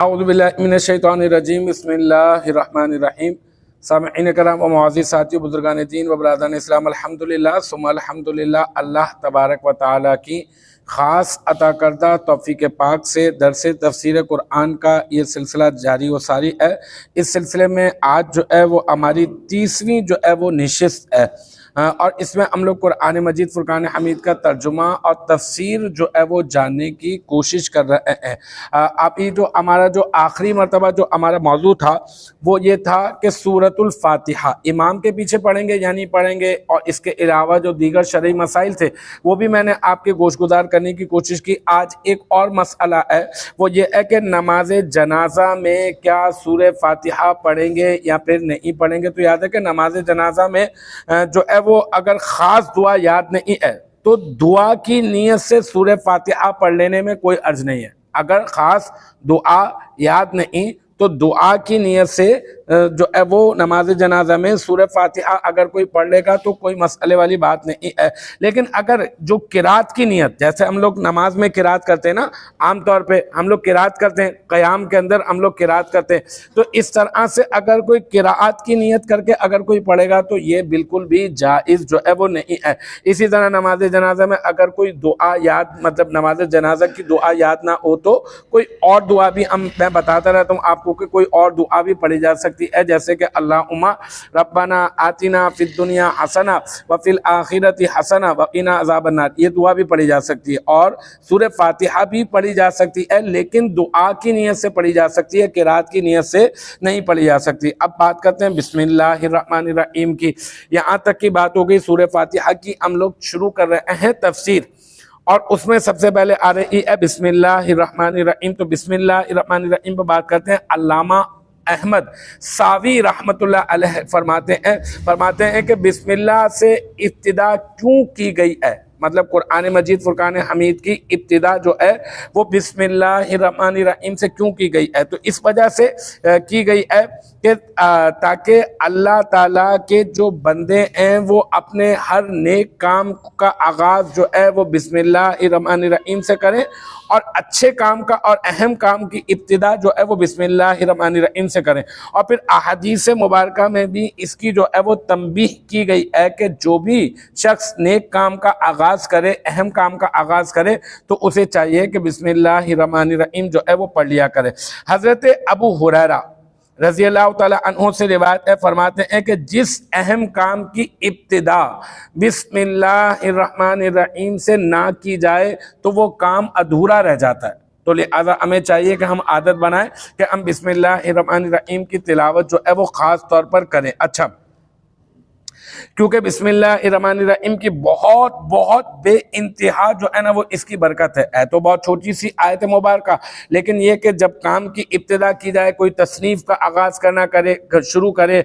اعوذ باللہ من الشیطان الرجیم بسم اللہ الرحمن الرحیم سامعین کرام و معزز ساتھیو بزرگان دین و برادران اسلام الحمدللہ ثم الحمدللہ اللہ تبارک و تعالی کی خاص عطا کردہ توفیق پاک سے درس تفسیر قرآن کا یہ سلسلہ جاری و ساری ہے۔ اس سلسلے میں آج جو ہے وہ ہماری 30ویں جو ہے وہ نشست ہے اور اس میں ہم لوگ قرآن مجید فرقان حمید کا ترجمہ اور تفسیر جو ہے وہ جاننے کی کوشش کر رہے ہیں۔ آپ یہ جو ہمارا جو آخری مرتبہ جو ہمارا موضوع تھا وہ یہ تھا کہ سورۃ الفاتحہ امام کے پیچھے پڑھیں گے یا نہیں پڑھیں گے، اور اس کے علاوہ جو دیگر شرعی مسائل تھے وہ بھی میں نے آپ کے گوش گزار کرنے کی کوشش کی۔ آج ایک اور مسئلہ ہے، وہ یہ ہے کہ نماز جنازہ میں کیا سورہ فاتحہ پڑھیں گے یا پھر نہیں پڑھیں گے۔ تو یاد ہے کہ نماز جنازہ میں جو ہے وہ اگر خاص دعا یاد نہیں ہے تو دعا کی نیت سے سورہ فاتحہ پڑھ لینے میں کوئی عرض نہیں ہے۔ اگر خاص دعا یاد نہیں تو دعا کی نیت سے جو ہے وہ نماز جنازہ میں سورہ فاتحہ اگر کوئی پڑھ لے گا تو کوئی مسئلے والی بات نہیں ہے۔ لیکن اگر جو قرات کی نیت، جیسے ہم لوگ نماز میں قرات کرتے ہیں نا، عام طور پہ ہم لوگ قرات کرتے ہیں، قیام کے اندر ہم لوگ قرات کرتے ہیں، تو اس طرح سے اگر کوئی قرات کی نیت کر کے اگر کوئی پڑھے گا تو یہ بالکل بھی جائز جو ہے وہ نہیں ہے۔ اسی طرح نماز جنازہ میں اگر کوئی دعا یاد، مطلب نماز جنازہ کی دعا یاد نہ ہو تو کوئی اور دعا بھی میں بتاتا رہتا ہوں آپ کو کہ کوئی اور دعا بھی پڑھی جا سکتی ہے، جیسے کہ اللہم ربنا آتنا فی الدنیا حسنہ وفی الآخرۃ حسنہ وقنا عذاب النار، یہ دعا بھی پڑھی جا سکتی ہے، اور سورہ فاتحہ بھی پڑھی جا سکتی ہے، لیکن دعا کی نیت سے پڑھی جا سکتی ہے، قرات کی نیت سے نہیں پڑھی جا سکتی۔ اب بات کرتے ہیں بسم اللہ الرحمن الرحیم کی۔ یہاں تک کی بات ہو گئی سورہ فاتحہ کی، ہم لوگ شروع کر رہے ہیں تفسیر، اور اس میں سب سے پہلے آ رہی ہے بسم اللہ الرحمن الرحیم۔ تو بسم اللہ الرحمن الرحیم پہ بات کرتے ہیں۔ علامہ احمد ساوی رحمت اللہ علیہ فرماتے ہیں کہ بسم اللہ سے ابتدا کیوں کی گئی ہے، مطلب قرآن مجید فرقان حمید کی ابتدا جو ہے وہ بسم اللہ الرحمن الرحیم سے کیوں کی گئی ہے، تو اس وجہ سے کی گئی ہے کہ تاکہ اللہ تعالیٰ کے جو بندے ہیں وہ اپنے ہر نیک کام کا آغاز جو ہے وہ بسم اللہ الرحمن الرحیم سے کریں، اور اچھے کام کا اور اہم کام کی ابتدا جو ہے وہ بسم اللہ الرحمن الرحیم سے کریں۔ اور پھر احادیث مبارکہ میں بھی اس کی جو ہے وہ تنبیہ کی گئی ہے کہ جو بھی شخص نیک کام کا آغاز کرے، اہم کام کا آغاز کرے، تو اسے چاہیے کہ بسم اللہ الرحمن الرحیم جو ہے وہ پڑھ لیا کرے۔ حضرت ابو ہریرہ رضی اللہ تعالیٰ عنہ سے روایت ہے، فرماتے ہیں کہ جس اہم کام کی ابتدا بسم اللہ الرحمن الرحیم سے نہ کی جائے تو وہ کام ادھورا رہ جاتا ہے، تو لہذا ہمیں چاہیے کہ ہم عادت بنائیں کہ ہم بسم اللہ الرحمن الرحیم کی تلاوت جو ہے وہ خاص طور پر کریں۔ اچھا، کیونکہ بسم اللہ الرحمن الرحیم کی بہت بہت بے انتہا جو ہے نا وہ اس کی برکت ہے تو بہت چھوٹی سی آیت مبارکہ، لیکن یہ کہ جب کام کی ابتدا کی جائے، کوئی تصنیف کا آغاز کرنا کرے، شروع کرے،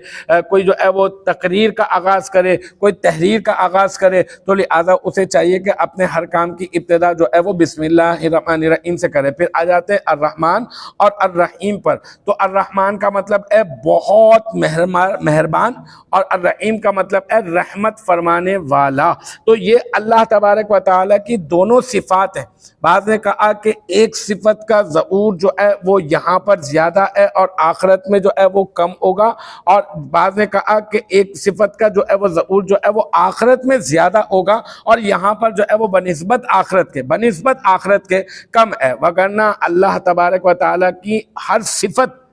کوئی جو ہے وہ تقریر کا آغاز کرے، کوئی تحریر کا آغاز کرے، تو لہذا اسے چاہیے کہ اپنے ہر کام کی ابتدا جو ہے وہ بسم اللہ الرحمن الرحیم سے کرے۔ پھر آ جاتے ہیں الرحمن اور الرحیم پر۔ تو الرحمن کا مطلب ہے بہت مہربان، اور الرحیم کا مطلب ہے رحمت فرمانے والا۔ تو یہ اللہ تبارک و تعالیٰ کی دونوں صفات ہیں۔ بعض نے کہا کہ ایک صفت کا ظہور جو ہے وہ یہاں پر زیادہ ہے اور آخرت میں جو ہے وہ کم ہوگا، اور بعض نے کہا کہ ایک صفت کا جو ہے وہ ظہور جو ہے وہ آخرت میں زیادہ ہوگا اور یہاں پر جو ہے وہ بنسبت آخرت کے کم ہے۔ وگرنہ اللہ تبارک و تعالیٰ کی ہر صفت،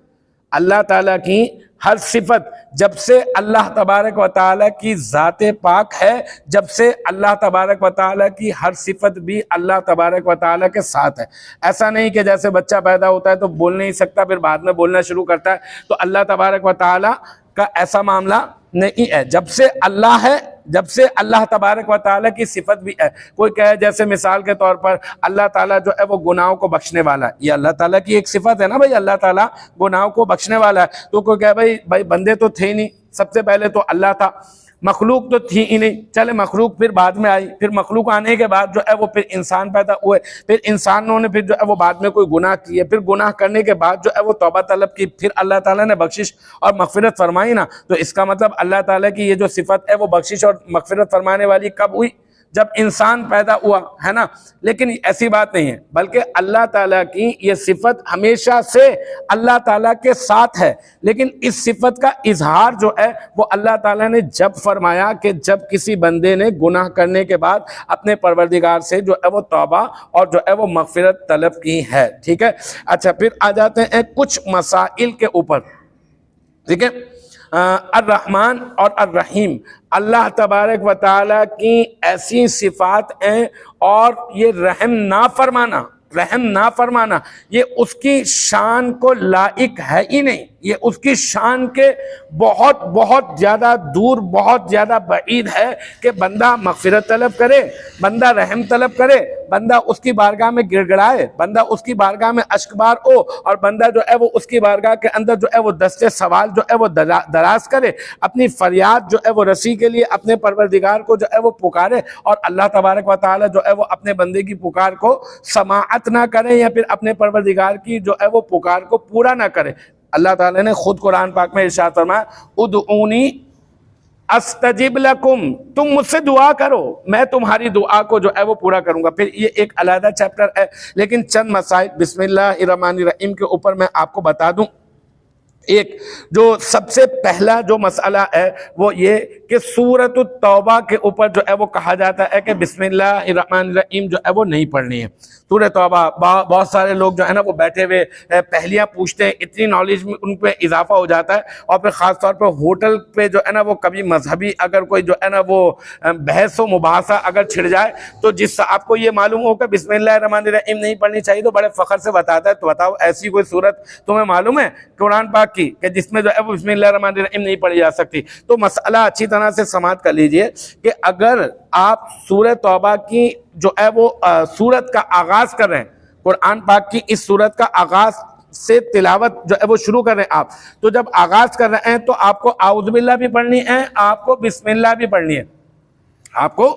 اللہ تعالیٰ کی ہر صفت، جب سے اللہ تبارک و تعالیٰ کی ذات پاک ہے، جب سے اللہ تبارک و تعالیٰ کی ہر صفت بھی اللہ تبارک و تعالیٰ کے ساتھ ہے۔ ایسا نہیں کہ جیسے بچہ پیدا ہوتا ہے تو بول نہیں سکتا پھر بعد میں بولنا شروع کرتا ہے، تو اللہ تبارک و تعالیٰ کا ایسا معاملہ نہیں ہے۔ جب سے اللہ ہے، جب سے اللہ تبارک و تعالیٰ کی صفت بھی ہے۔ کوئی کہے جیسے مثال کے طور پر اللہ تعالیٰ جو ہے وہ گناہوں کو بخشنے والا ہے، یہ اللہ تعالیٰ کی ایک صفت ہے نا بھائی، اللہ تعالیٰ گناہوں کو بخشنے والا ہے۔ تو کوئی کہے بھائی بندے تو تھے ہی نہیں، سب سے پہلے تو اللہ تھا، مخلوق تو تھی ہی نہیں، چلے مخلوق پھر بعد میں آئی، پھر مخلوق آنے کے بعد جو ہے وہ پھر انسان پیدا ہوئے، پھر انسانوں نے پھر جو ہے وہ بعد میں کوئی گناہ کیے، پھر گناہ کرنے کے بعد جو ہے وہ توبہ طلب کی، پھر اللہ تعالیٰ نے بخشش اور مغفرت فرمائی نا۔ تو اس کا مطلب اللہ تعالیٰ کی یہ جو صفت ہے وہ بخشش اور مغفرت فرمانے والی کب ہوئی؟ جب انسان پیدا ہوا ہے نا، لیکن ایسی بات نہیں ہے، بلکہ اللہ تعالیٰ کی یہ صفت ہمیشہ سے اللہ تعالیٰ کے ساتھ ہے، لیکن اس صفت کا اظہار جو ہے وہ اللہ تعالیٰ نے جب فرمایا کہ جب کسی بندے نے گناہ کرنے کے بعد اپنے پروردگار سے جو ہے وہ توبہ اور جو ہے وہ مغفرت طلب کی ہے، ٹھیک ہے۔ اچھا پھر آ جاتے ہیں کچھ مسائل کے اوپر، ٹھیک ہے۔ الرحمن اور الرحیم اللہ تبارک و تعالیٰ کی ایسی صفات ہیں، اور یہ رحم نہ فرمانا یہ اس کی شان کو لائق ہے ہی نہیں، یہ اس کی شان کے بہت بہت زیادہ دور، بہت زیادہ بعید ہے کہ بندہ مغفرت طلب کرے، بندہ رحم طلب کرے، بندہ اس کی بارگاہ میں گڑ گڑائے، بندہ اس کی بارگاہ میں اشک بار ہو، اور بندہ جو ہے وہ اس کی بارگاہ کے اندر جو ہے وہ دستے سوال جو ہے وہ دراز کرے، اپنی فریاد جو ہے وہ رسی کے لیے اپنے پروردگار کو جو ہے وہ پکارے، اور اللہ تبارک و تعالی جو ہے وہ اپنے بندے کی پکار کو سماعت نہ کرے، یا پھر اپنے پروردگار کی جو ہے وہ پکار کو پورا نہ کرے۔ اللہ تعالی نے خود قرآن پاک میں ارشاد فرمایا ادعونی استجب لکم، تم مجھ سے دعا کرو میں تمہاری دعا کو جو ہے وہ پورا کروں گا۔ پھر یہ ایک علیحدہ چیپٹر ہے، لیکن چند مسائل بسم اللہ الرحمن الرحیم کے اوپر میں آپ کو بتا دوں۔ ایک جو سب سے پہلا جو مسئلہ ہے وہ یہ کہ سورۃ التوبہ کے اوپر جو ہے وہ کہا جاتا ہے کہ بسم اللہ الرحمن الرحیم جو ہے وہ نہیں پڑھنی ہے۔ سورۃ توبہ بہت سارے لوگ جو ہے نا وہ بیٹھے ہوئے پہلیاں پوچھتے ہیں، اتنی نالج میں ان پہ اضافہ ہو جاتا ہے، اور پھر خاص طور پہ ہوٹل پہ جو ہے نا وہ کبھی مذہبی اگر کوئی جو ہے نا وہ بحث و مباحثہ اگر چھڑ جائے، تو جس سے آپ کو یہ معلوم ہو کہ بسم اللہ الرحمن الرحیم نہیں پڑھنی چاہیے، تو بڑے فخر سے بتاتا ہے تو بتاؤ ایسی کوئی صورت تمہیں معلوم ہے قرآن پاک کی کہ جس میں جو ہے وہ بسم اللہ الرحمن الرحیم نہیں پڑھی جا سکتی؟ تو مسئلہ اچھی طرح سے سماعت کر لیجئے کہ اگر آپ سورہ توبہ کی جو ہے وہ سورت کا آغاز کر رہے ہیں، قرآن پاک کی اس سورت کا آغاز سے تلاوت جو ہے وہ شروع کر رہے ہیں آپ، تو جب آغاز کر رہے ہیں تو آپ کو اعوذ باللہ بھی پڑھنی ہے، آپ کو بسم اللہ بھی پڑھنی ہے، آپ کو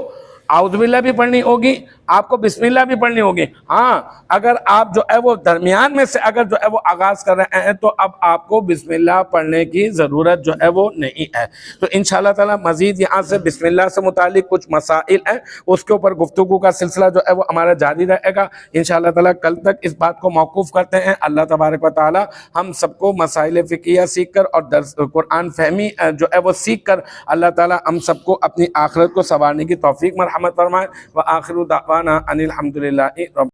اعوذ باللہ بھی پڑھنی ہوگی، آپ کو بسم اللہ بھی پڑھنی ہوگی۔ ہاں اگر آپ جو ہے وہ درمیان میں سے اگر جو ہے وہ آغاز کر رہے ہیں تو اب آپ کو بسم اللہ پڑھنے کی ضرورت جو ہے وہ نہیں ہے۔ تو انشاءاللہ تعالی مزید یہاں سے بسم اللہ سے متعلق کچھ مسائل ہیں، اس کے اوپر گفتگو کا سلسلہ جو ہے وہ ہمارا جاری رہے گا انشاءاللہ تعالی۔ کل تک اس بات کو موقوف کرتے ہیں۔ اللہ تبارک و تعالی ہم سب کو مسائل فقہیہ سیکھ کر اور درس قرآن فہمی جو ہے وہ سیکھ کر اللہ تعالی ہم سب کو اپنی آخرت کو سنوارنے کی توفیق مرحمت فرمائے۔ وآخر دعوانا ان الحمدللہ رب